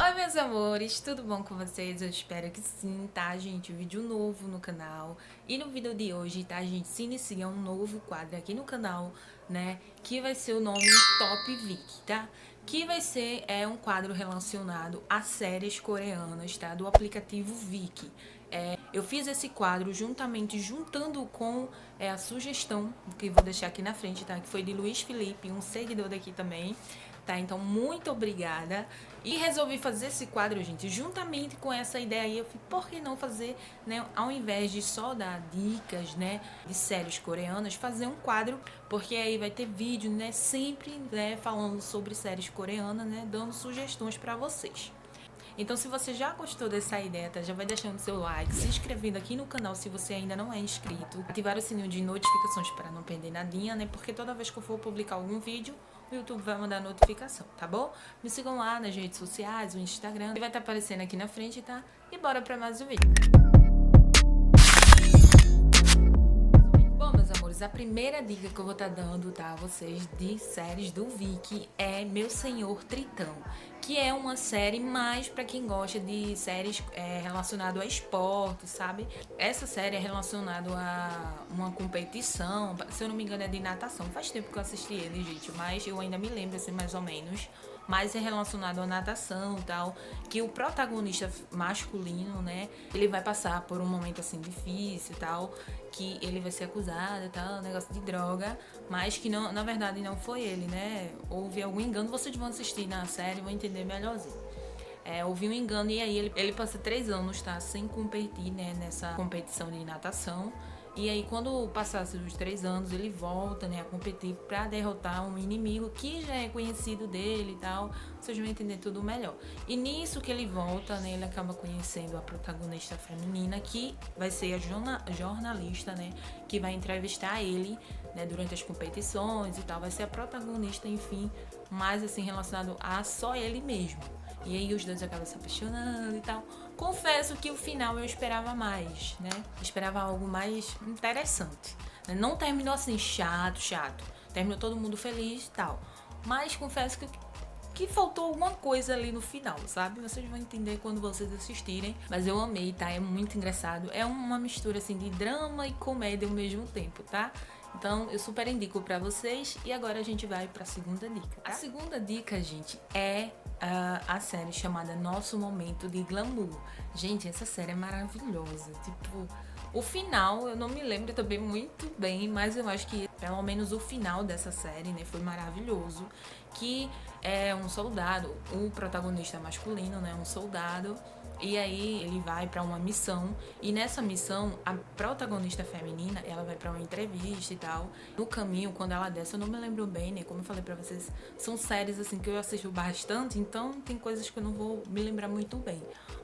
Oi, meus amores, tudo bom com vocês? Eu espero que sim, tá, gente? Vídeo novo no canal. E no vídeo de hoje, tá, gente, se inicia um novo quadro aqui no canal, né? Que vai ser o nome Top Viki, tá? Que vai ser um quadro relacionado a séries coreanas, tá? Do aplicativo Viki. Eu fiz esse quadro juntando com a sugestão que eu vou deixar aqui na frente, tá? Que foi de Luiz Felipe, um seguidor daqui também. Tá, então muito obrigada. E resolvi fazer esse quadro, gente, juntamente com essa ideia aí. Eu falei, por que não fazer, né, ao invés de só dar dicas, né, de séries coreanas, fazer um quadro, porque aí vai ter vídeo, né, sempre, né, falando sobre séries coreanas, né, dando sugestões pra vocês. Então, se você já gostou dessa ideia, tá? Já vai deixando seu like, se inscrevendo aqui no canal se você ainda não é inscrito, ativar o sininho de notificações para não perder nadinha, né? Porque toda vez que eu for publicar algum vídeo, o YouTube vai mandar notificação, tá bom? Me sigam lá nas redes sociais, o Instagram, ele vai estar aparecendo aqui na frente, tá? E bora pra mais um vídeo. Bom, meus amores, a primeira dica que eu vou estar dando, tá, a vocês de séries do Viki é Meu Senhor Tritão, que é uma série mais pra quem gosta de séries relacionadas a esporte, sabe? Essa série é relacionada a uma competição, se eu não me engano é de natação. Faz tempo que eu assisti ele, gente, mas eu ainda me lembro assim mais ou menos. Mas é relacionado à natação e tal, que o protagonista masculino, né, ele vai passar por um momento assim difícil e tal, que ele vai ser acusado e tal, negócio de droga, mas que não, na verdade não foi ele, né? Houve algum engano, vocês vão assistir na série e vão entender melhorzinho. Houve um engano e aí ele passa 3 anos, tá, sem competir, né, nessa competição de natação. E aí quando passasse os 3 anos, ele volta, né, a competir pra derrotar um inimigo que já é conhecido dele e tal. Vocês vão entender tudo melhor. E nisso que ele volta, né, ele acaba conhecendo a protagonista feminina, que vai ser a jornalista, né, que vai entrevistar ele, né, durante as competições e tal. Vai ser a protagonista, enfim, mais assim relacionado a só ele mesmo. E aí os dois acabam se apaixonando e tal. Confesso que o final eu esperava mais, né? Esperava algo mais interessante. Não terminou assim chato. Terminou todo mundo feliz e tal. Mas confesso que faltou alguma coisa ali no final, sabe? Vocês vão entender quando vocês assistirem. Mas eu amei, tá? É muito engraçado. É uma mistura assim de drama e comédia ao mesmo tempo, tá? Então eu super indico pra vocês. E agora a gente vai pra segunda dica, tá? A segunda dica, gente, é a série chamada Nosso Momento de Glamour. Gente, essa série é maravilhosa. Tipo, o final eu não me lembro também muito bem, mas eu acho que pelo menos o final dessa série, né, foi maravilhoso. Que é um soldado, o protagonista masculino, né, um soldado. E aí ele vai pra uma missão e nessa missão a protagonista feminina, ela vai pra uma entrevista e tal. No caminho, quando ela desce, eu não me lembro bem, né? Como eu falei pra vocês, são séries assim que eu assisto bastante, então tem coisas que eu não vou me lembrar muito bem.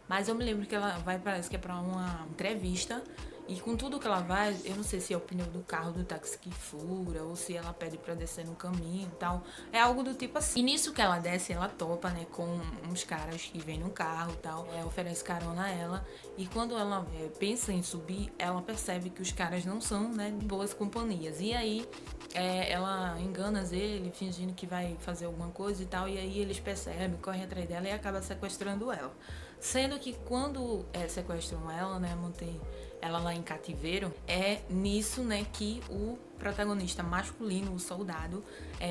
Mas eu me lembro que ela vai, parece que é pra uma entrevista. E com tudo que ela vai, eu não sei se é o pneu do carro do táxi que fura ou se ela pede pra descer no caminho e tal. É algo do tipo assim. E nisso que ela desce, ela topa, né, com uns caras que vêm no carro e tal. Oferece carona a ela. E quando ela pensa em subir, ela percebe que os caras não são, né, de boas companhias. E aí ela engana ele, fingindo que vai fazer alguma coisa e tal. E aí eles percebem, correm atrás dela e acabam sequestrando ela. Sendo que quando sequestram ela, né, mantém ela lá em cativeiro, é nisso, né, que o protagonista masculino, o soldado,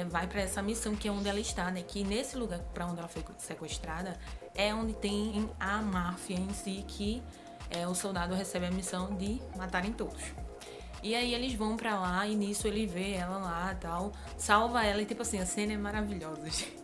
vai para essa missão que é onde ela está, né, que nesse lugar para onde ela foi sequestrada é onde tem a máfia em si, que o soldado recebe a missão de matarem todos. E aí eles vão pra lá e nisso ele vê ela lá e tal, salva ela e tipo assim, a cena é maravilhosa, gente.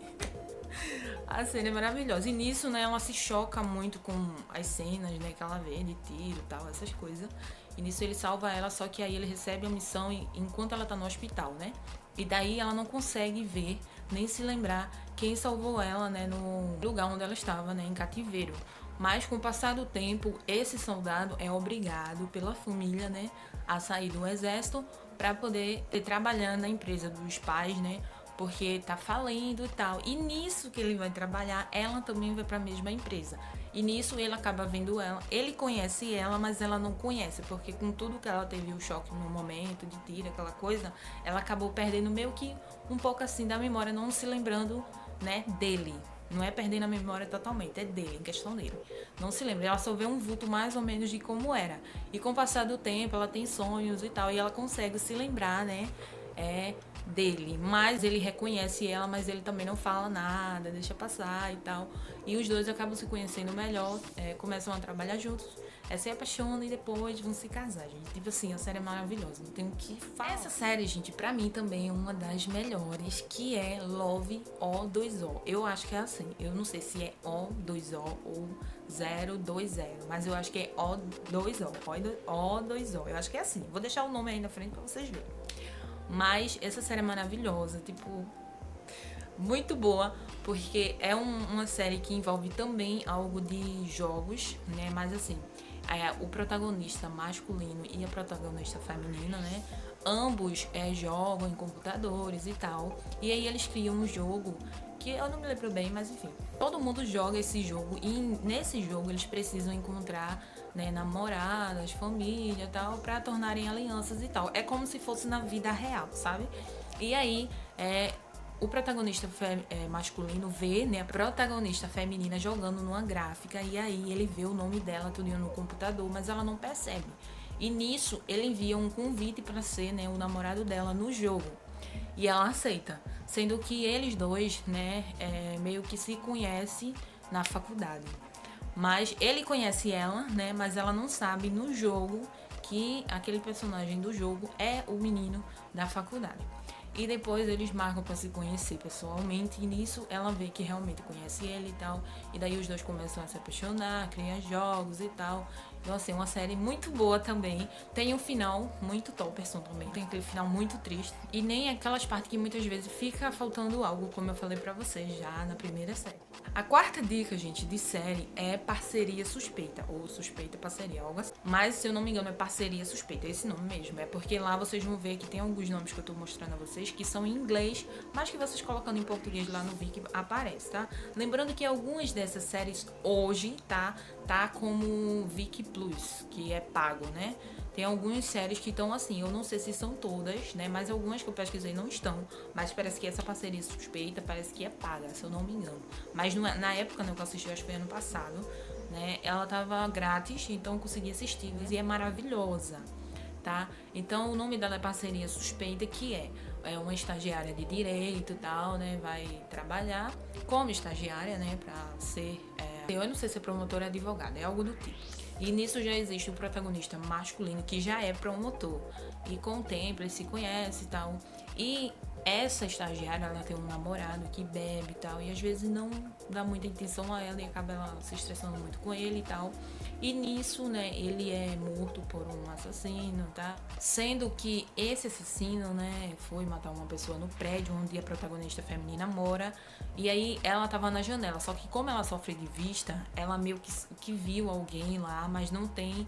A cena é maravilhosa. E nisso, né, ela se choca muito com as cenas, né, que ela vê de tiro e tal, essas coisas. E nisso ele salva ela, só que aí ele recebe a missão enquanto ela tá no hospital, né? E daí ela não consegue ver, nem se lembrar quem salvou ela, né, no lugar onde ela estava, né, em cativeiro. Mas com o passar do tempo, esse soldado é obrigado pela família, né, a sair do exército para poder trabalhar na empresa dos pais, né? Porque tá falindo e tal. E nisso que ele vai trabalhar, ela também vai pra mesma empresa. E nisso ele acaba vendo ela. Ele conhece ela, mas ela não conhece. Porque com tudo que ela teve o choque no momento de tiro, aquela coisa, ela acabou perdendo meio que um pouco assim da memória, não se lembrando, né, dele. Não é perdendo a memória totalmente, é dele, em questão dele. Não se lembra, ela só vê um vulto mais ou menos de como era. E com o passar do tempo, ela tem sonhos e tal, e ela consegue se lembrar, né? Dele. Mas ele reconhece ela, mas ele também não fala nada, deixa passar e tal. E os dois acabam se conhecendo melhor, começam a trabalhar juntos, se apaixonam e depois vão se casar, gente. Tipo assim, a série é maravilhosa, não tem o que falar. Essa série, gente, pra mim também é uma das melhores, que é Love O2O. Eu acho que é assim, eu não sei se é O2O ou 020, mas eu acho que é O2O, O2O. Eu acho que é assim, vou deixar o nome aí na frente pra vocês verem. Mas essa série é maravilhosa, tipo, muito boa, porque é uma série que envolve também algo de jogos, né? Mas assim, o protagonista masculino e a protagonista feminina, né? Ambos jogam em computadores e tal. E aí eles criam um jogo que eu não me lembro bem, mas enfim. Todo mundo joga esse jogo e nesse jogo eles precisam encontrar, né, namoradas, família e tal, pra tornarem alianças e tal. É como se fosse na vida real, sabe? E aí, o protagonista masculino vê, né, a protagonista feminina jogando numa gráfica, e aí ele vê o nome dela tudo no computador, mas ela não percebe. E nisso ele envia um convite para ser, né, o namorado dela no jogo. E ela aceita, sendo que eles dois, né, meio que se conhecem na faculdade. Mas ele conhece ela, né, mas ela não sabe no jogo que aquele personagem do jogo é o menino da faculdade. E depois eles marcam pra se conhecer pessoalmente, e nisso ela vê que realmente conhece ele e tal. E daí os dois começam a se apaixonar, criam jogos e tal. Então assim, uma série muito boa também. Tem um final muito topperson também. Tem aquele final muito triste. E nem aquelas partes que muitas vezes fica faltando algo, como eu falei pra vocês já na primeira série. A quarta dica, gente, de série é Parceria Suspeita, ou Suspeita Parceria, algo assim. Mas, se eu não me engano, é Parceria Suspeita, é esse nome mesmo. É porque lá vocês vão ver que tem alguns nomes que eu tô mostrando a vocês que são em inglês, mas que vocês colocando em português lá no Viki aparece, tá? Lembrando que algumas dessas séries hoje, tá como Viki Plus, que é pago, né? Tem algumas séries que estão assim, eu não sei se são todas, né? Mas algumas que eu pesquisei não estão. Mas parece que essa Parceria Suspeita parece que é paga, se eu não me engano. Mas na época, né, que eu assisti, acho que foi ano passado, né? Ela tava grátis, então eu consegui assistir. E é maravilhosa, tá? Então o nome dela é Parceria Suspeita, que é uma estagiária de direito e tal, né? Vai trabalhar como estagiária, né? Pra ser... eu não sei se é promotora ou advogada, é algo do tipo. E nisso já existe o protagonista masculino, que já é promotor. E com o tempo ele se conhece e tal. E essa estagiária, ela tem um namorado que bebe e tal. E às vezes não dá muita atenção a ela e acaba ela se estressando muito com ele e tal. E nisso, né, ele é morto por um assassino, tá? Sendo que esse assassino, né, foi matar uma pessoa no prédio onde a protagonista feminina mora. E aí ela tava na janela, só que como ela sofre de vista, ela meio que viu alguém lá, mas não tem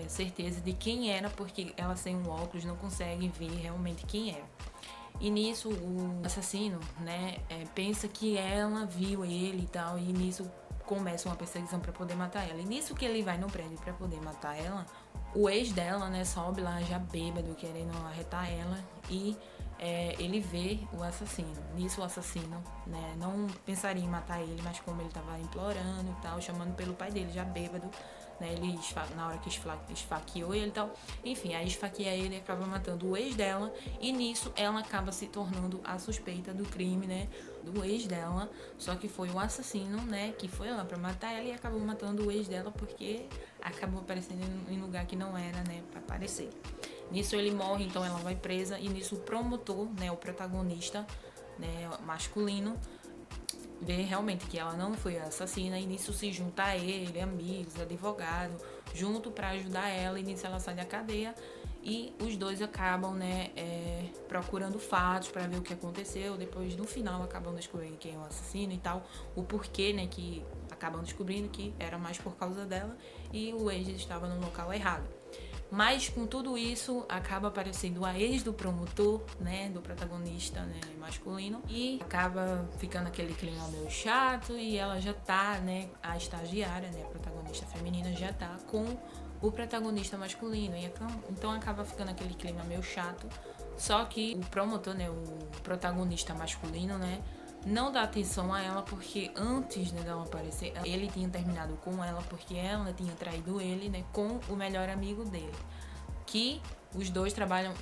certeza de quem era, porque ela sem um óculos não consegue ver realmente quem era. E nisso o assassino, né, pensa que ela viu ele e tal, e nisso começa uma perseguição para poder matar ela. E nisso que ele vai no prédio para poder matar ela, o ex dela, né, sobe lá já bêbado, querendo arretar ela, e ele vê o assassino. Nisso o assassino, né, não pensaria em matar ele, mas como ele tava implorando e tal, chamando pelo pai dele, já bêbado, né, ele na hora que esfaqueou ele e tal, enfim, aí esfaqueia ele e acaba matando o ex dela, e nisso ela acaba se tornando a suspeita do crime, né, do ex dela, só que foi o assassino, né, que foi lá pra matar ela e acabou matando o ex dela porque acabou aparecendo em lugar que não era, né, pra aparecer. Nisso ele morre, então ela vai presa, e nisso o promotor, né, o protagonista, né, masculino, vê realmente que ela não foi a assassina, e nisso se junta a ele, amigos, advogado, junto para ajudar ela, e nisso ela sai da cadeia, e os dois acabam, né, procurando fatos para ver o que aconteceu. Depois, no final, acabam descobrindo quem é o assassino e tal, o porquê, né, que acabam descobrindo que era mais por causa dela, e o ex estava no local errado. Mas com tudo isso, acaba aparecendo a ex do promotor, né, do protagonista, né, masculino, e acaba ficando aquele clima meio chato, e ela já tá, né, a estagiária, né, a protagonista feminina já tá com o protagonista masculino, e então acaba ficando aquele clima meio chato. Só que o promotor, né, o protagonista masculino, né, não dá atenção a ela porque antes, né, dela aparecer, ele tinha terminado com ela porque ela tinha traído ele, né, com o melhor amigo dele. Que os dois trabalham,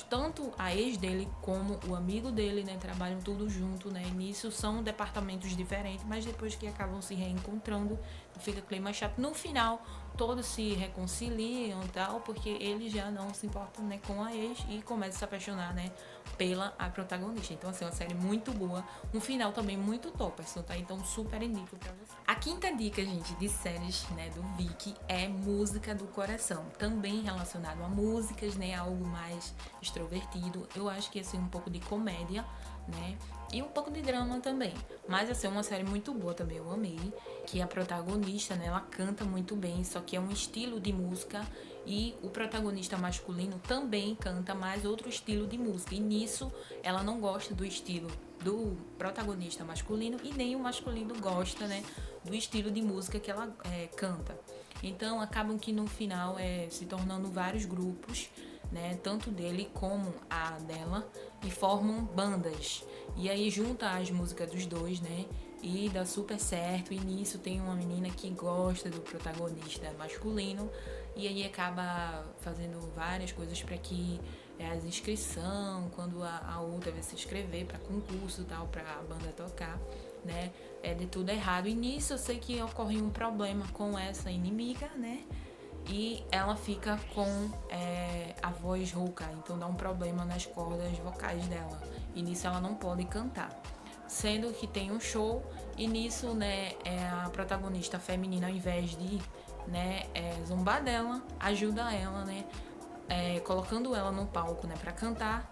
tanto a ex dele como o amigo dele, né, trabalham tudo junto, né, e nisso são departamentos diferentes, mas depois que acabam se reencontrando, fica clima chato. No final, todos se reconciliam e tal, porque ele já não se importa, né, com a ex e começa a se apaixonar, né, pela a protagonista. Então, assim, é uma série muito boa, um final também muito top, assim, tá? Então, super indico pra você. A quinta dica, gente, de séries, né, do Viki é Música do Coração, também relacionado a músicas, né, algo mais extrovertido. Eu acho que assim um pouco de comédia, né, e um pouco de drama também. Mas assim, é uma série muito boa também, eu amei, que a protagonista, né, ela canta muito bem, só que é um estilo de música e o protagonista masculino também canta mais outro estilo de música. E nisso ela não gosta do estilo do protagonista masculino e nem o masculino gosta, né, do estilo de música que ela canta. Então acabam que no final se tornando vários grupos, né, tanto dele como a dela, e formam bandas. E aí junta as músicas dos dois, né, e dá super certo. E nisso tem uma menina que gosta do protagonista masculino e aí acaba fazendo várias coisas para que as inscrição, quando a outra vai se inscrever para concurso e tal, para a banda tocar, né, de tudo errado. E nisso eu sei que ocorre um problema com essa inimiga, né, e ela fica com a voz rouca, então dá um problema nas cordas vocais dela, e nisso ela não pode cantar. Sendo que tem um show, e nisso, né, a protagonista feminina, ao invés de, né, zombar dela, ajuda ela, né, colocando ela no palco, né, pra cantar,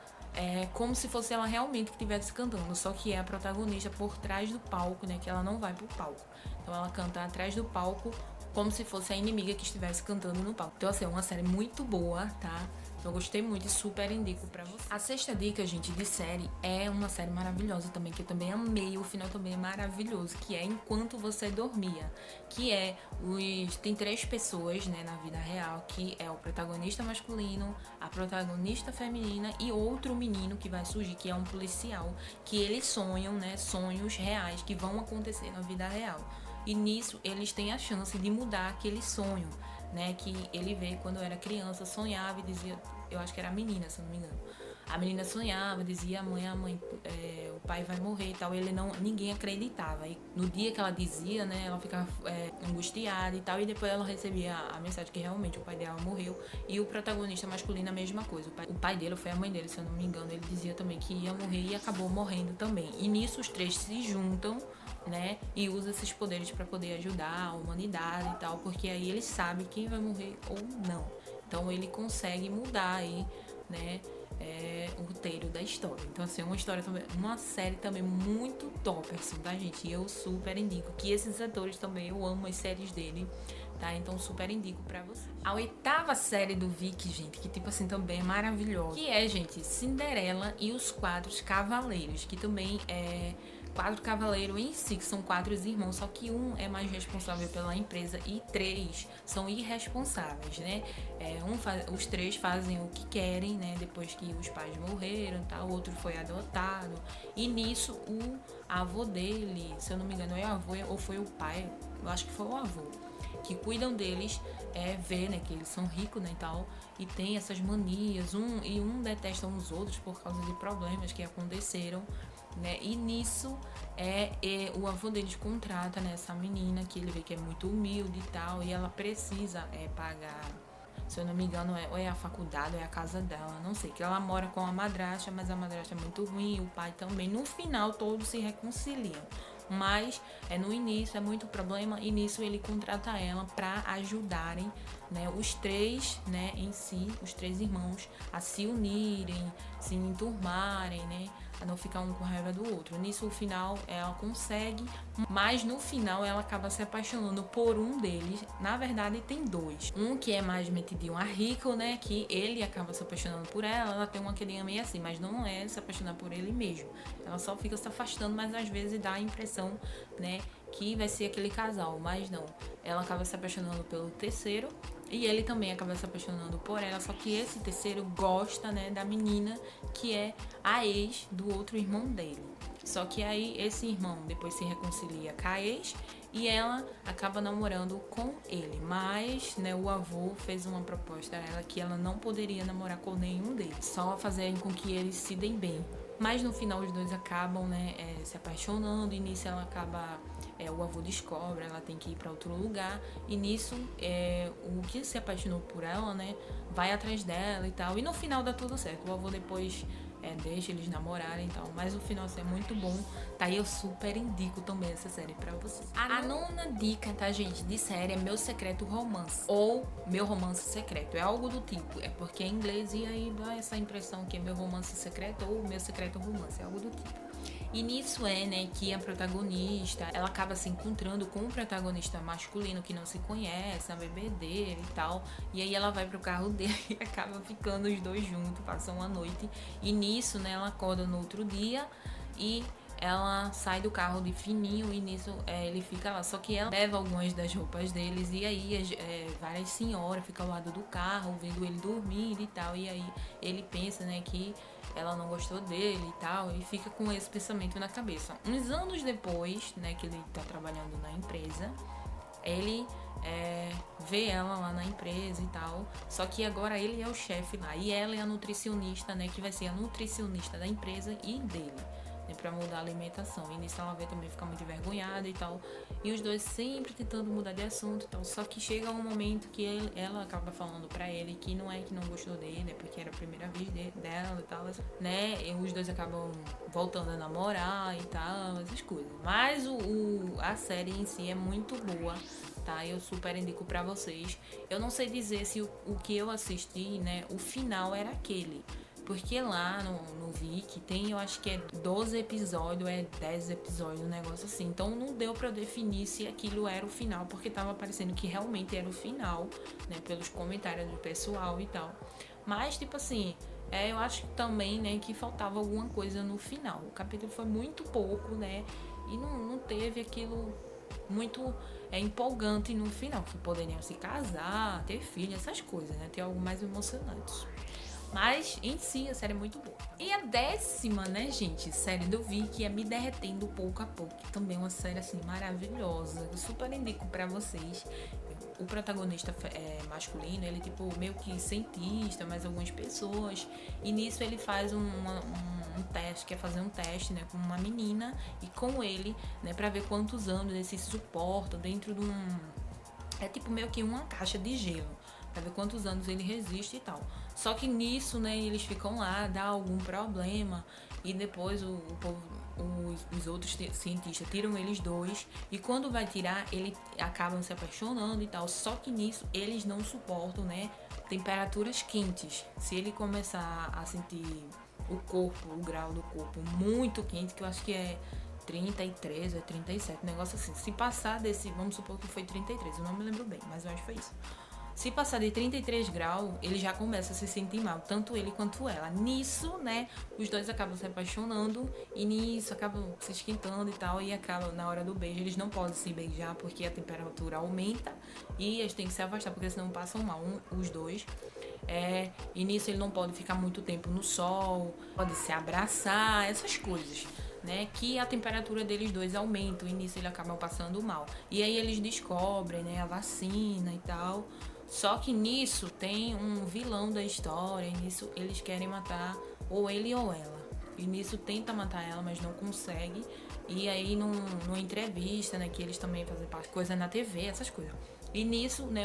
como se fosse ela realmente que estivesse cantando, só que é a protagonista por trás do palco, né, que ela não vai pro palco. Então ela canta atrás do palco, como se fosse a inimiga que estivesse cantando no palco. Então, assim, é uma série muito boa, tá? Eu gostei muito e super indico pra você. A sexta dica, gente, de série é uma série maravilhosa também, que eu também amei, o final também é maravilhoso, que é Enquanto Você Dormia, que tem 3 pessoas, né, na vida real, que é o protagonista masculino, a protagonista feminina e outro menino que vai surgir, que é um policial, que eles sonham, né, sonhos reais que vão acontecer na vida real. E nisso eles têm a chance de mudar aquele sonho, né, que ele vê quando era criança, sonhava e dizia, eu acho que era a menina, se eu não me engano. A menina sonhava, dizia a mãe, o pai vai morrer e tal, ninguém acreditava. E no dia que ela dizia, né, ela ficava angustiada e tal, e depois ela recebia a mensagem que realmente o pai dela morreu. E o protagonista masculino a mesma coisa. O pai dele, ou foi a mãe dele, se eu não me engano, ele dizia também que ia morrer e acabou morrendo também. E nisso os 3 se juntam, né, e usa esses poderes para poder ajudar a humanidade e tal, porque aí ele sabe quem vai morrer ou não. Então ele consegue mudar aí, né, o roteiro da história. Então, assim, uma série também muito top, assim, tá, gente? E eu super indico que esses atores também, eu amo as séries dele, tá? Então, super indico pra você. A 8ª série do Viki, gente, que, tipo assim, também é maravilhosa, que é, gente, Cinderela e os 4 Cavaleiros, que também é 4 cavaleiros em si, que são 4 irmãos, só que um é mais responsável pela empresa e 3 são irresponsáveis, né? Os 3 fazem o que querem, né? Depois que os pais morreram, tá? O outro foi adotado. E nisso, o avô dele, se eu não me engano, é o avô ou foi o pai, eu acho que foi o avô, que cuidam deles, vê, né, que eles são ricos, né, e tal, e tem essas manias, um detesta uns outros por causa de problemas que aconteceram, né, e nisso o avô deles contrata, né, essa menina que ele vê que é muito humilde e tal, e ela precisa pagar, se eu não me engano, ou é a faculdade, ou é a casa dela, não sei, que ela mora com a madrasta, mas a madrasta é muito ruim, o pai também. No final, todos se reconciliam, mas no início é muito problema, e nisso ele contrata ela para ajudarem, né, os 3, né, em si, os 3 irmãos, a se unirem, se enturmarem, né, a não ficar um com raiva do outro. Nisso, no final, ela consegue, mas no final ela acaba se apaixonando por um deles. Na verdade, tem 2. Um que é mais metidinho a rico, né, que ele acaba se apaixonando por ela tem uma queridinha meio assim, mas não é se apaixonar por ele mesmo. Ela só fica se afastando, mas às vezes dá a impressão, né, que vai ser aquele casal, mas não. Ela acaba se apaixonando pelo terceiro, e ele também acaba se apaixonando por ela, só que esse terceiro gosta, né, da menina que é a ex do outro irmão dele. Só que aí esse irmão depois se reconcilia com a ex e ela acaba namorando com ele. Mas, né, o avô fez uma proposta a ela que ela não poderia namorar com nenhum deles, só fazerem com que eles se deem bem. Mas no final os dois acabam, né, se apaixonando, e nisso ela acaba, o avô descobre, ela tem que ir para outro lugar, e nisso o que se apaixonou por ela, né, vai atrás dela e tal, e no final dá tudo certo. O avô depois deixa eles namorarem e tal, mas o final assim, é muito bom, tá? E eu super indico também essa série pra vocês. A nona dica, tá, gente, de série é Meu Secreto Romance, ou Meu Romance Secreto, é algo do tipo, é porque é em inglês e aí dá essa impressão que é Meu Romance Secreto ou Meu Secreto Romance, é algo do tipo. E nisso né, que a protagonista, ela acaba se encontrando com um protagonista masculino que não se conhece, a bebedeira e tal. E aí ela vai pro carro dele e acaba ficando os dois juntos, passam uma noite. E nisso, né, ela acorda no outro dia e ela sai do carro de fininho e nisso ele fica lá. Só que ela leva algumas das roupas deles e aí várias senhoras ficam ao lado do carro, vendo ele dormir e tal. E aí ele pensa, né, que ela não gostou dele e tal, e fica com esse pensamento na cabeça. Uns anos depois, né, que ele tá trabalhando na empresa, ele vê ela lá na empresa e tal, só que agora ele é o chefe lá, e ela é a nutricionista, né, que vai ser a nutricionista da empresa e dele, né, pra mudar a alimentação. E nisso ela vê também ficar muito envergonhada e tal, e os dois sempre tentando mudar de assunto e tal, só que chega um momento que ela acaba falando pra ele que não é que não gostou dele, é porque era a primeira vez dela e tal, né, e os dois acabam voltando a namorar e tal, essas coisas. Mas a série em si é muito boa, tá? Eu super indico pra vocês. Eu não sei dizer se o que eu assisti, né, o final era aquele, porque lá no Viki tem, eu acho que é 12 episódios, 10 episódios, um negócio assim. Então não deu pra eu definir se aquilo era o final, porque tava parecendo que realmente era o final, né, pelos comentários do pessoal e tal. Mas, tipo assim, eu acho também, né, que faltava alguma coisa no final. O capítulo foi muito pouco, né, e não teve aquilo muito empolgante no final, que poderiam se casar, ter filho, essas coisas, né, ter algo mais emocionante. Mas, em si, a série é muito boa. E a 10ª, né, gente, série do Viki é Me Derretendo Pouco a Pouco, que também é uma série, assim, maravilhosa. Eu super indico pra vocês. O protagonista masculino, ele, tipo, meio que cientista, mais algumas pessoas. E nisso ele faz um teste, quer fazer um teste, né, com uma menina e com ele, né, pra ver quantos anos eles se suportam dentro de é tipo meio que uma caixa de gelo, pra ver quantos anos ele resiste e tal. Só que nisso, né, eles ficam lá, dá algum problema, e depois os outros cientistas tiram eles dois, e quando vai tirar, eles acabam se apaixonando e tal. Só que nisso, eles não suportam, né, temperaturas quentes. Se ele começar a sentir o grau do corpo muito quente, que eu acho que é 33 ou 37, um negócio assim. Se passar desse, vamos supor que foi 33, eu não me lembro bem, mas eu acho que foi isso. Se passar de 33 graus, ele já começa a se sentir mal, tanto ele quanto ela. Nisso, né, os dois acabam se apaixonando e nisso acabam se esquentando e tal, e acabam na hora do beijo. Eles não podem se beijar porque a temperatura aumenta e eles têm que se afastar porque senão passam mal os dois. E nisso ele não pode ficar muito tempo no sol, pode se abraçar, essas coisas, né, que a temperatura deles dois aumenta e nisso eles acabam passando mal. E aí eles descobrem, né, a vacina e tal. Só que nisso tem um vilão da história, e nisso eles querem matar ou ele ou ela. E nisso tenta matar ela, mas não consegue. E aí numa entrevista, né, que eles também fazem parte, coisa na TV, essas coisas. E nisso, né,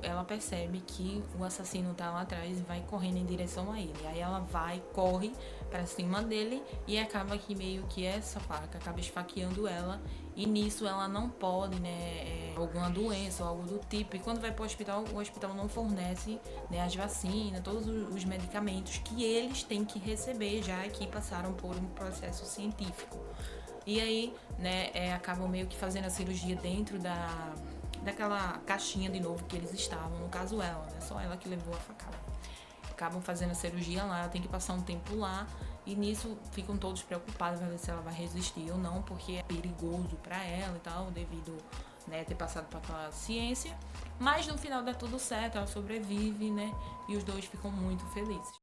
ela percebe que o assassino tá lá atrás e vai correndo em direção a ele. Aí ela corre pra cima dele e acaba que meio que essa faca acaba esfaqueando ela. E nisso ela não pode, né, alguma doença ou algo do tipo. E quando vai pro hospital, o hospital não fornece, né, as vacinas, todos os medicamentos que eles têm que receber, já que passaram por um processo científico. E aí, né, acabam meio que fazendo a cirurgia dentro daquela caixinha de novo que eles estavam, no caso ela, né? Só ela que levou a facada. Acabam fazendo a cirurgia lá, ela tem que passar um tempo lá, e nisso ficam todos preocupados pra ver se ela vai resistir ou não, porque é perigoso pra ela e tal, devido, né, ter passado por aquela ciência. Mas no final dá tudo certo, ela sobrevive, né, e os dois ficam muito felizes.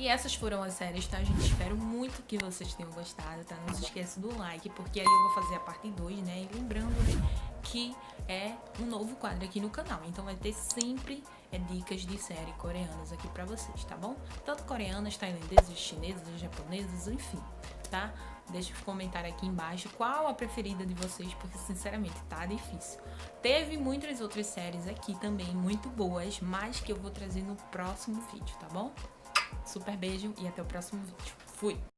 E essas foram as séries, tá, gente? Espero muito que vocês tenham gostado, tá? Não se esqueça do like, porque aí eu vou fazer a parte 2, né? E lembrando, né, que é um novo quadro aqui no canal. Então vai ter sempre dicas de série coreanas aqui pra vocês, tá bom? Tanto coreanas, tailandesas, chinesas, japonesas, enfim, tá? Deixa os comentários aqui embaixo qual a preferida de vocês, porque sinceramente tá difícil. Teve muitas outras séries aqui também muito boas, mas que eu vou trazer no próximo vídeo, tá bom? Super beijo e até o próximo vídeo. Fui!